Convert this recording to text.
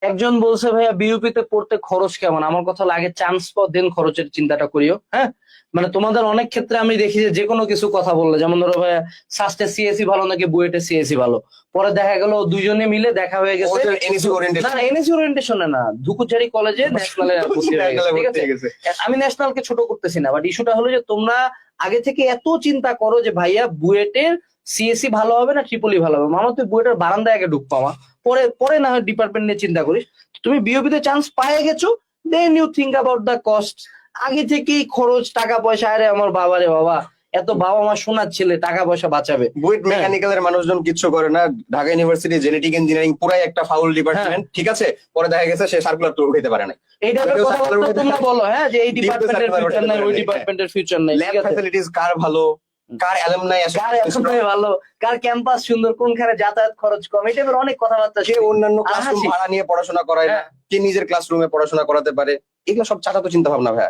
একজন বলছে ভাইয়া বিউপি তে পড়তে খরচ কেমন, আমার কথা হলো আগে চান্স পাও দেন খরচের চিন্তাটা করিও। হ্যাঁ, মানে তোমাদের অনেক ক্ষেত্রে আমি দেখি যে কোনো কিছু কথা বললে, যেমন ধরো ভাইয়া সাস্টে সিএসসি ভালো নাকি বুয়েটে সিএসসি ভালো, পরে দেখা গেল দুইজনে মিলে দেখা হয়ে গেছে এনএসসি না ওরিয়েন্টেশন এনএসসি ওরিয়েন্টেশনে না, ধুকুচারি কলেজে ন্যাশনালে ভর্তি হয়ে গেছে, ঠিক আছে? আমি ন্যাশনালকে ছোট করতেছি না, বাট ইস্যুটা হলো যে তোমরা আগে থেকে এত চিন্তা করো যে ভাইয়া বুয়েটের সিএসসি ভালো হবে না ট্রিপলি ভালো হবে, মামা তুই বুয়েটের বারান্দায় আগে ঢুক পাওয়া, পরে পরে না হয় ডিপার্টমেন্ট নিয়ে চিন্তা করিস। তুমি বিওপিতে চান্স পায়ে গেছো, then you think about the cost. আগে থেকেই খরচ টাকা পয়সা, আরে আমার বাবা রে বাবা, এত বাবা মা শোনার ছেলে টাকা পয়সা বাঁচাবে। বুয়েট মেকানিক্যালের মানুষজন কিচ্ছু করে না, ঢাকা ইউনিভার্সিটি জেনেটিক ইঞ্জিনিয়ারিং পুরাই একটা ফাউল ডিপার্টমেন্ট, ঠিক আছে? পরে দেখা গেছে সে সার্কুলার তো উঠাইতে পারে না। এই টাইপের কথাবার্তা তোমরা বলো, হ্যাঁ, যে এই ডিপার্টমেন্টের ফিউচার নাই, ওই ডিপার্টমেন্টের ফিউচার নাই, ল্যাব ঠিক আছে? ফ্যাসিলিটিস কার ভালো, কার অ্যালুমনাই কার এতটাই ভালো, কার ক্যাম্পাস সুন্দর, কোনখানে যাতায়াত খরচ কম, এই টাইপের অনেক কথাবার্তা। কে অন্যান্য ক্লাসরুম ভাড়া নিয়ে পড়াশোনা করায় না, কে নিজের ক্লাসরুমে পড়াশোনা করাতে পারে, এগুলো সব চাচা তো চিন্তা ভাবনা ভাই।